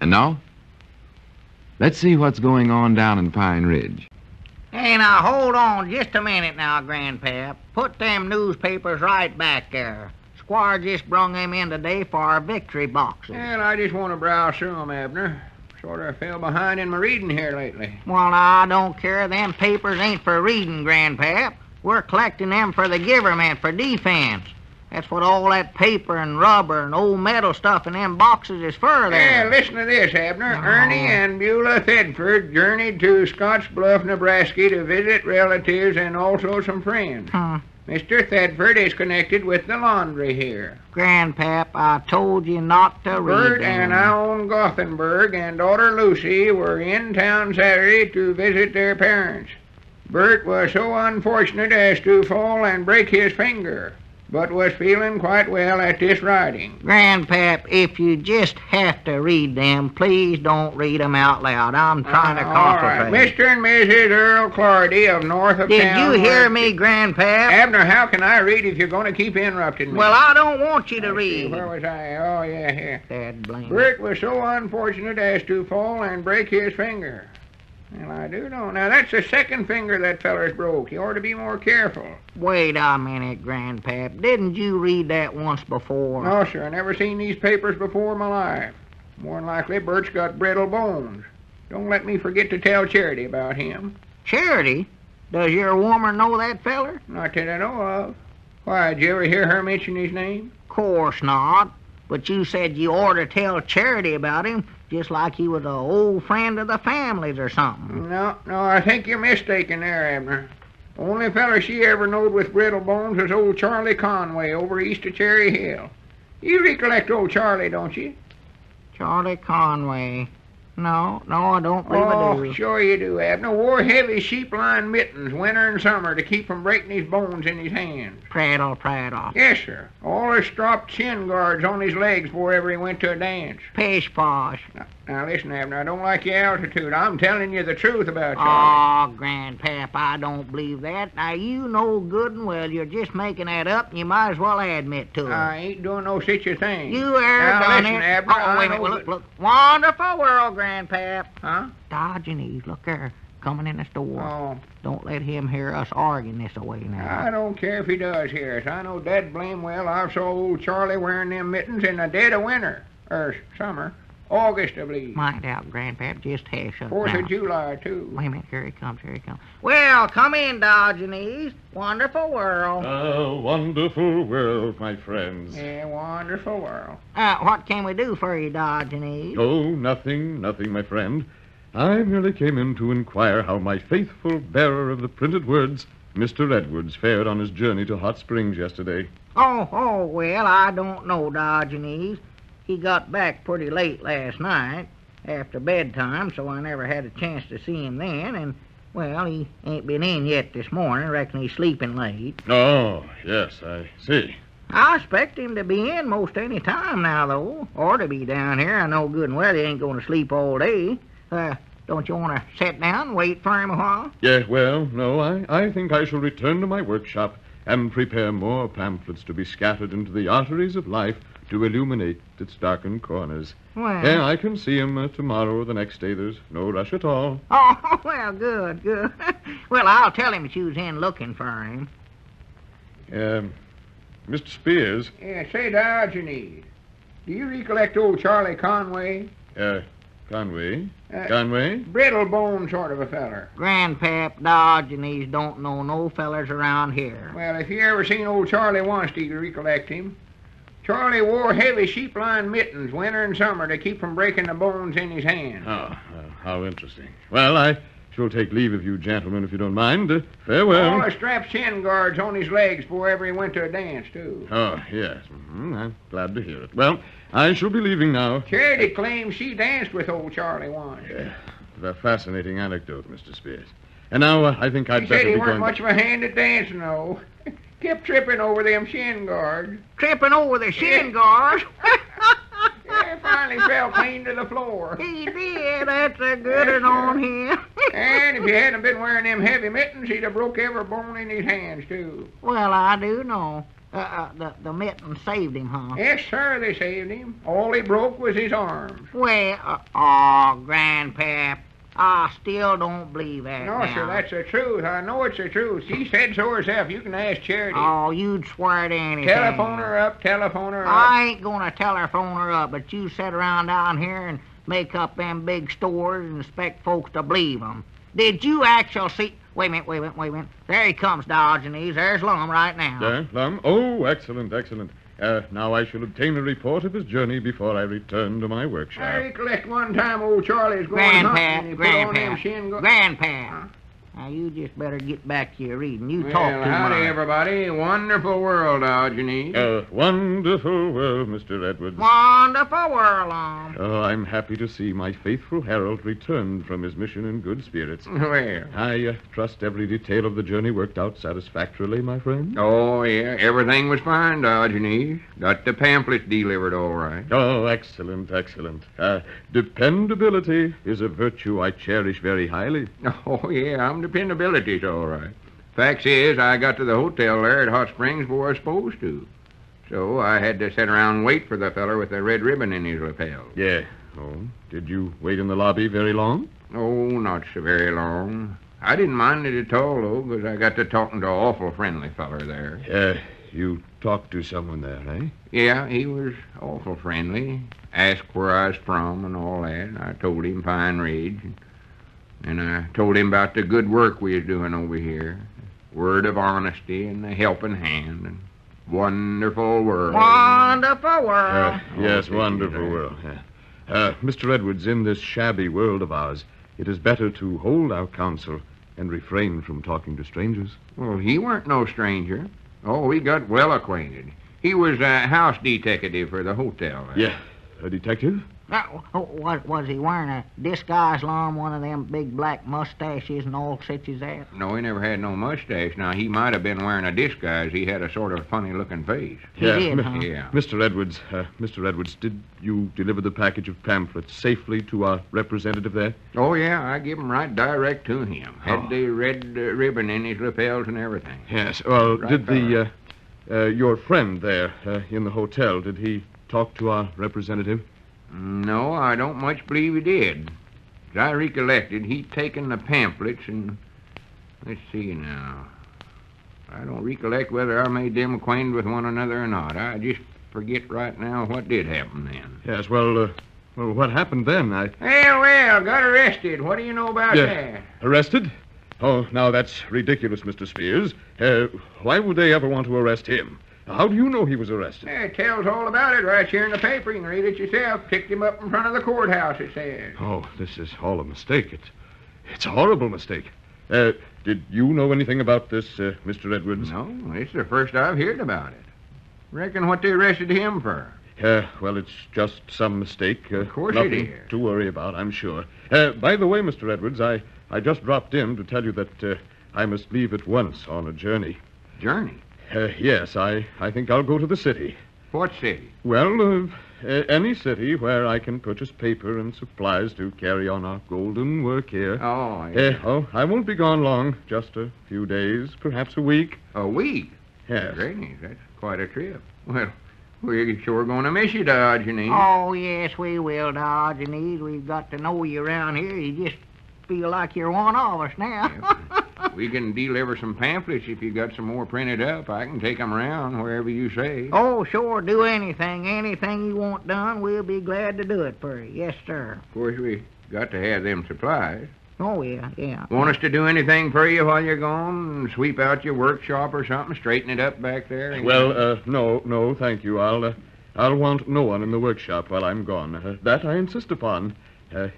And now, let's see what's going on down in Pine Ridge. Hey, now, hold on just a minute now, Grandpap. Put them newspapers right back there. Squire just brung them in today for our victory boxes. Well, I just want to browse through them, Abner. Sort of fell behind in my reading here lately. Well, I don't care. Them papers ain't for reading, Grandpap. We're collecting them for the government, for defense. That's what all that paper and rubber and old metal stuff in them boxes is for there. Yeah, listen to this, Abner. Ernie and Beulah Thedford journeyed to Scotts Bluff, Nebraska to visit relatives and also some friends. Mr. Thedford is connected with the laundry here. Grandpap, I told you not to read Bert them. and Alan Gothenburg and daughter Lucy were in town Saturday to visit their parents. Bert was so unfortunate as to fall and break his finger, but was feeling quite well at this writing. Grandpap, if you just have to read them, please don't read them out loud. I'm trying to concentrate. All right. Mr. and Mrs. Earl Clardy of north of Did town. you hear me, Grandpap? Abner, how can I read if you're going to keep interrupting me? Well, I don't want you to Let's see, read. where was I? Oh, yeah, here. Dad blame Bert was so unfortunate as to fall and break his finger. Well, I do know. Now, that's the second finger that feller's broke. You ought to be more careful. Wait a minute, Grandpap. Didn't you read that once before? No, sir. I never seen these papers before in my life. More than likely, Bert's got brittle bones. Don't let me forget to tell Charity about him. Charity? Does your woman know that feller? Not that I know of. Why, did you ever hear her mention his name? Course not. But you said you ought to tell Charity about him, just like he was an old friend of the family's or something. No, I think you're mistaken there, Abner. Only feller she ever knowed with brittle bones was old Charlie Conway over east of Cherry Hill. You recollect old Charlie, don't you? Charlie Conway. No, I don't believe I do. Oh, sure you do, Abner. Wore heavy sheep-lined mittens winter and summer to keep from breaking his bones in his hands. Prattle. Yes, sir. Always stropped shin guards on his legs before he went to a dance. Pish posh. Now listen, Abner, I don't like your altitude. I'm telling you the truth about Charlie. Oh, Grandpap, I don't believe that. Now, you know good and well you're just making that up, and you might as well admit to it. I ain't doing no such a thing. You are now, done listen, it. Abner, Oh, wait a minute. Look. Wonderful world, Grandpap. Huh? Dodging these. Look there. Coming in the store. Oh. Don't let him hear us arguing this away now. I don't care if he does hear us. I know dead blame well I saw old Charlie wearing them mittens in the dead of winter. Or summer. August, I believe. Mind out, Grandpap. Just hush up 4th now. of July, too. Wait a minute. Here he comes. Well, come in, Diogenes. Wonderful world. A wonderful world, my friends. Yeah, wonderful world. What can we do for you, Diogenes? Oh, nothing, my friend. I merely came in to inquire how my faithful bearer of the printed words, Mr. Edwards, fared on his journey to Hot Springs yesterday. Oh, well, I don't know, Diogenes. He got back pretty late last night, after bedtime, so I never had a chance to see him then, and, well, he ain't been in yet this morning. Reckon he's sleeping late. Oh, yes, I see. I expect him to be in most any time now, though. Or to be down here. I know good and well he ain't going to sleep all day. Don't you want to sit down and wait for him a while? Yes, well, no, I think I shall return to my workshop and prepare more pamphlets to be scattered into the arteries of life to illuminate its darkened corners. Well... Yeah, I can see him tomorrow or the next day. There's no rush at all. Oh, well, good. Well, I'll tell him that you was in looking for him. Mr. Spears. Yeah, say, Diogenes, do you recollect old Charlie Conway? Conway? Conway? Brittle bone sort of a feller. Grandpap, Diogenes don't know no fellers around here. Well, if you ever seen old Charlie once, do you recollect him? Charlie wore heavy sheep-lined mittens winter and summer to keep from breaking the bones in his hands. Oh, how interesting. Well, I shall take leave of you gentlemen if you don't mind. Farewell. All the strapped shin guards on his legs before ever he went to a dance, too. Oh, yes. I'm glad to hear it. Well, I shall be leaving now. Charity claims she danced with old Charlie once. A fascinating anecdote, Mr. Spears. And now I think I'd He better said he be weren't going... much of a hand at dancing, though. Kept tripping over them shin guards. Tripping over the shin guards? Yeah, finally fell clean to the floor. He did. That's a good one on him. And if he hadn't been wearing them heavy mittens, he'd have broke every bone in his hands, too. Well, I do know. The mitten saved him, huh? Yes, sir, they saved him. All he broke was his arms. Well, Grandpap, I still don't believe that No, now. sir, that's the truth. I know it's the truth. She said so herself. You can ask Charity. Oh, you'd swear to anything. Telephone her up, telephone her up. I ain't gonna telephone her up, but you sit around down here and make up them big stories and expect folks to believe 'em. Did you actually see... Wait a minute. There he comes, Diogenes. There's Lum right now. There, Lum? Oh, excellent. Now I shall obtain a report of his journey before I return to my workshop. I recollect one time old Charlie's going hunting and he put on them shin... Grandpa. Now, you just better get back to your reading. You talk Well, too howdy, much. everybody. Wonderful world, Diogenes. Wonderful world, Mr. Edwards. Wonderful world, Lum. Oh, I'm happy to see my faithful herald returned from his mission in good spirits. Well. I trust every detail of the journey worked out satisfactorily, my friend. Oh, yeah. Everything was fine, Diogenes. Got the pamphlets delivered all right. Oh, excellent. Dependability is a virtue I cherish very highly. Oh, yeah. Dependability's all right. Facts is, I got to the hotel there at Hot Springs before I was supposed to. So I had to sit around and wait for the feller with the red ribbon in his lapel. Yeah. Oh, did you wait in the lobby very long? Oh, not so very long. I didn't mind it at all, though, because I got to talking to an awful friendly feller there. You talked to someone there, eh? Yeah, he was awful friendly. Asked where I was from and all that. And I told him Pine Ridge. And I told him about the good work we was doing over here. Word of honesty and the helping hand. And wonderful world. Wonderful world. Yes, wonderful world. Mr. Edwards, in this shabby world of ours, it is better to hold our counsel and refrain from talking to strangers. Well, he weren't no stranger. Oh, we got well acquainted. He was a house detective for the hotel. Yeah, a detective? Was he wearing a disguise, Lum, one of them big black mustaches and all such as that? No, he never had no mustache. Now, he might have been wearing a disguise. He had a sort of funny-looking face. He did, huh? Yeah. Mr. Edwards, did you deliver the package of pamphlets safely to our representative there? Oh, yeah, I give 'em right direct to him. Had the red ribbon in his lapels and everything. Yes. Well, Right, did your friend there in the hotel, did he talk to our representative? No, I don't much believe he did. As I recollected, he'd taken the pamphlets and... Let's see now. I don't recollect whether I made them acquainted with one another or not. I just forget right now what did happen then. Yes, well, what happened then? Well, got arrested. What do you know about that? Arrested? Oh, now that's ridiculous, Mr. Spears. Why would they ever want to arrest him? How do you know he was arrested? It tells all about it right here in the paper. You can read it yourself. Picked him up in front of the courthouse, it says. Oh, this is all a mistake. It's a horrible mistake. Did you know anything about this, Mr. Edwards? No, it's the first I've heard about it. Reckon what they arrested him for? Well, it's just some mistake. Of course nothing it is. to worry about, I'm sure. By the way, Mr. Edwards, I just dropped in to tell you that I must leave at once on a journey. Journey? Yes, I think I'll go to the city. What city? Well, any city where I can purchase paper and supplies to carry on our golden work here. Oh, yeah. I won't be gone long. Just a few days, perhaps a week. A week? Yes. Great, that's quite a trip. Well, we're sure going to miss you, Diogenes. Oh, yes, we will, Diogenes. We've got to know you around here. You just feel like you're one of us now. We can deliver some pamphlets if you got some more printed up. I can take 'em around wherever you say. Oh, sure, do anything. Anything you want done, we'll be glad to do it for you. Yes, sir. Of course, we got to have them supplies. Oh, yeah. Want us to do anything for you while you're gone? Sweep out your workshop or something? Straighten it up back there? Well, no, thank you. I'll want no one in the workshop while I'm gone. That I insist upon.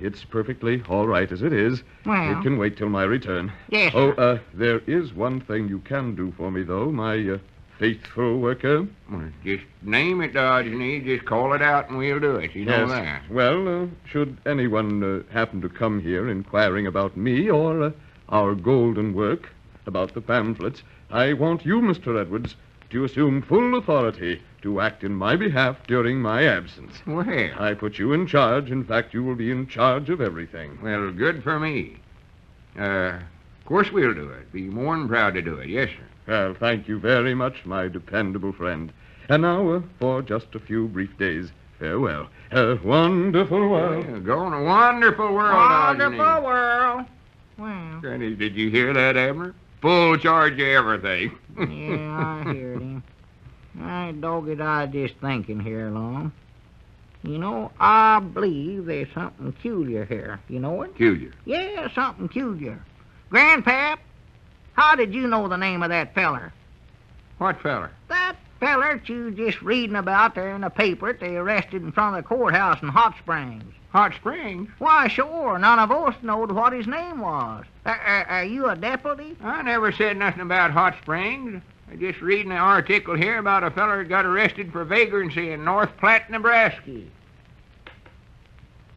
It's perfectly all right as it is. Well. It can wait till my return. Yes, Oh, there is one thing you can do for me, though, my faithful worker. Well, just name it, Diogenes. Just call it out and we'll do it. You know that. Well, should anyone happen to come here inquiring about me or our golden work, about the pamphlets, I want you, Mr. Edwards, to assume full authority to act in my behalf during my absence. Well, I put you in charge. In fact, you will be in charge of everything. well, good for me. course we'll do it. Be more than proud to do it. Yes, sir. Well, thank you very much, my dependable friend. And now, for just a few brief days, farewell. A wonderful world. Yeah, go in a wonderful world, Wonderful Dodgenese. world. Well, Granny, did you hear that, Abner? Full charge of everything. yeah, I heard him. Dogged, I just thinking here along. You know, I believe there's something peculiar here. You know it? Peculiar. Yeah, something peculiar. Grandpap, how did you know the name of that feller? What feller? That feller that you just reading about there in the paper that they arrested in front of the courthouse in Hot Springs. Hot Springs? Why, sure, none of us knowed what his name was. Are you a deputy? I never said nothing about Hot Springs. I just reading an article here about a feller that got arrested for vagrancy in North Platte, Nebraska.